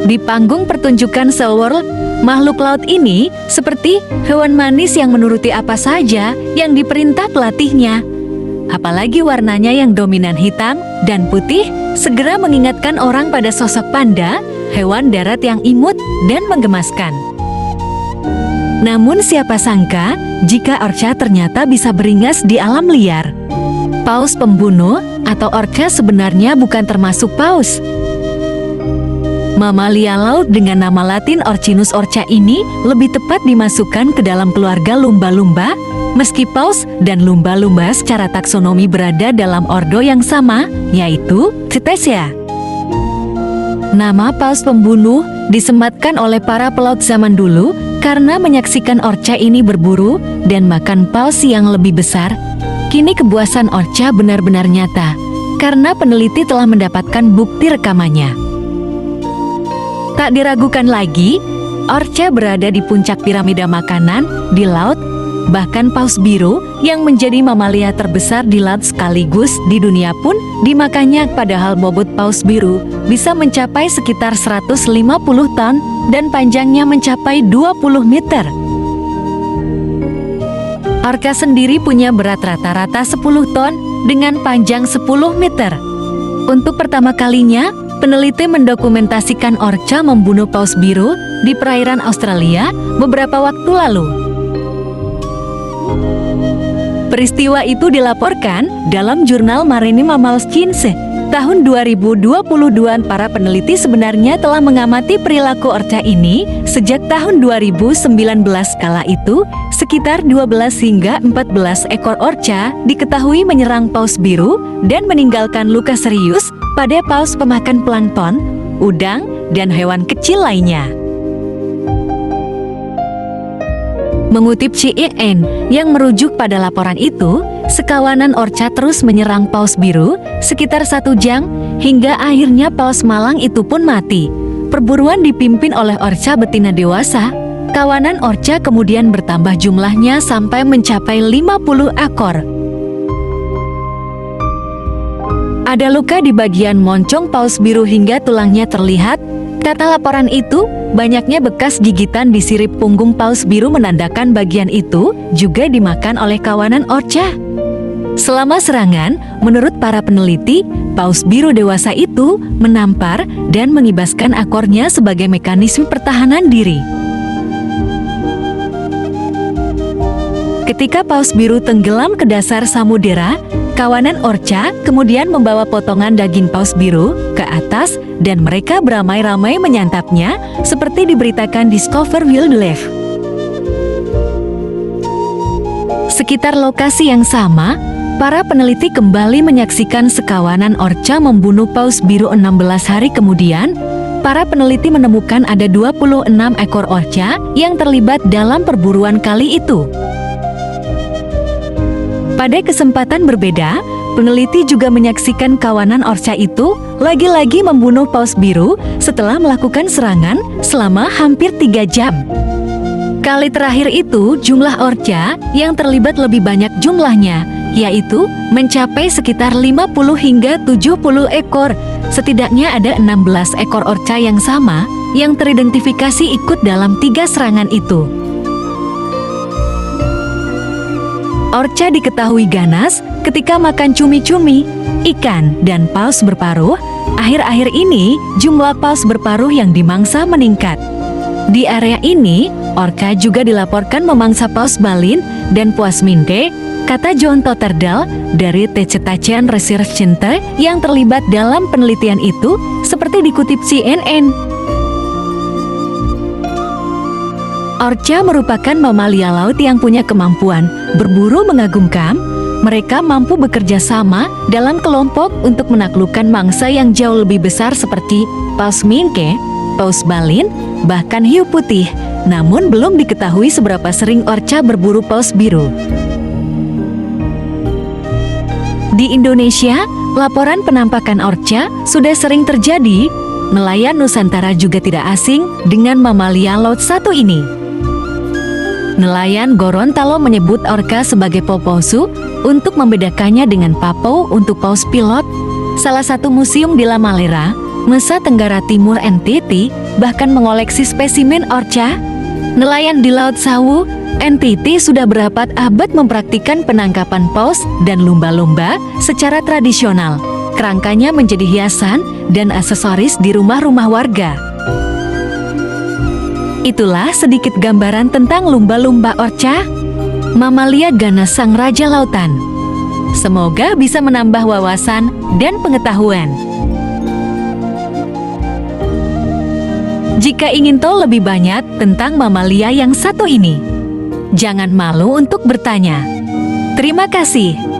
Di panggung pertunjukan SeaWorld, makhluk laut ini seperti hewan manis yang menuruti apa saja yang diperintah pelatihnya. Apalagi warnanya yang dominan hitam dan putih segera mengingatkan orang pada sosok panda, hewan darat yang imut dan menggemaskan. Namun siapa sangka jika orca ternyata bisa beringas di alam liar. Paus pembunuh atau orca sebenarnya bukan termasuk paus. Mamalia laut dengan nama latin Orcinus orca ini lebih tepat dimasukkan ke dalam keluarga lumba-lumba, meski paus dan lumba-lumba secara taksonomi berada dalam ordo yang sama, yaitu Cetacea. Nama paus pembunuh disematkan oleh para pelaut zaman dulu karena menyaksikan orca ini berburu dan makan paus yang lebih besar. Kini kepuasan orca benar-benar nyata, karena peneliti telah mendapatkan bukti rekamannya. Tak diragukan lagi, orca berada di puncak piramida makanan di laut. Bahkan paus biru yang menjadi mamalia terbesar di laut sekaligus di dunia pun dimakannya, padahal bobot paus biru bisa mencapai sekitar 150 ton dan panjangnya mencapai 20 meter. Orca sendiri punya berat rata-rata 10 ton dengan panjang 10 meter. Untuk pertama kalinya, peneliti mendokumentasikan orca membunuh paus biru di perairan Australia beberapa waktu lalu. Peristiwa itu dilaporkan dalam jurnal Marine Mammals Science. Tahun 2022, para peneliti sebenarnya telah mengamati perilaku orca ini sejak tahun 2019. Kala itu, sekitar 12 hingga 14 ekor orca diketahui menyerang paus biru dan meninggalkan luka serius pada paus pemakan plankton, udang, dan hewan kecil lainnya. Mengutip CNN yang merujuk pada laporan itu, sekawanan orca terus menyerang paus biru sekitar 1 jam hingga akhirnya paus malang itu pun mati. Perburuan dipimpin oleh orca betina dewasa. Kawanan orca kemudian bertambah jumlahnya sampai mencapai 50 ekor. Ada luka di bagian moncong paus biru hingga tulangnya terlihat. Kata laporan itu, banyaknya bekas gigitan di sirip punggung paus biru menandakan bagian itu juga dimakan oleh kawanan orca. Selama serangan, menurut para peneliti, paus biru dewasa itu menampar dan mengibaskan ekornya sebagai mekanisme pertahanan diri. Ketika paus biru tenggelam ke dasar samudera, kawanan orca kemudian membawa potongan daging paus biru ke atas dan mereka beramai-ramai menyantapnya seperti diberitakan Discover Wildlife. Sekitar lokasi yang sama, para peneliti kembali menyaksikan sekawanan orca membunuh paus biru 16 hari kemudian. Para peneliti menemukan ada 26 ekor orca yang terlibat dalam perburuan kali itu. Pada kesempatan berbeda, peneliti juga menyaksikan kawanan orca itu lagi-lagi membunuh paus biru setelah melakukan serangan selama hampir 3 jam. Kali terakhir itu, jumlah orca yang terlibat lebih banyak jumlahnya, yaitu mencapai sekitar 50 hingga 70 ekor. Setidaknya ada 16 ekor orca yang sama yang teridentifikasi ikut dalam 3 serangan itu. Orca diketahui ganas ketika makan cumi-cumi, ikan, dan paus berparuh. Akhir-akhir ini, jumlah paus berparuh yang dimangsa meningkat. Di area ini, orca juga dilaporkan memangsa paus balin dan puasminte, kata John Totterdal dari The Cetacean Research Center yang terlibat dalam penelitian itu, seperti dikutip CNN. Orca merupakan mamalia laut yang punya kemampuan berburu mengagumkan. Mereka mampu bekerja sama dalam kelompok untuk menaklukkan mangsa yang jauh lebih besar seperti paus minke, paus balin, bahkan hiu putih. Namun belum diketahui seberapa sering orca berburu paus biru. Di Indonesia, laporan penampakan orca sudah sering terjadi. Nelayan Nusantara juga tidak asing dengan mamalia laut satu ini. Nelayan Gorontalo menyebut orca sebagai poposu untuk membedakannya dengan papau untuk paus pilot. Salah satu museum di La Malera, Nusa Tenggara Timur NTT, bahkan mengoleksi spesimen orca. Nelayan di Laut Sawu, NTT sudah berabad-abad mempraktikkan penangkapan paus dan lumba-lumba secara tradisional. Kerangkanya menjadi hiasan dan aksesoris di rumah-rumah warga. Itulah sedikit gambaran tentang lumba-lumba orca, mamalia ganas sang raja lautan. Semoga bisa menambah wawasan dan pengetahuan. Jika ingin tahu lebih banyak tentang mamalia yang satu ini, jangan malu untuk bertanya. Terima kasih.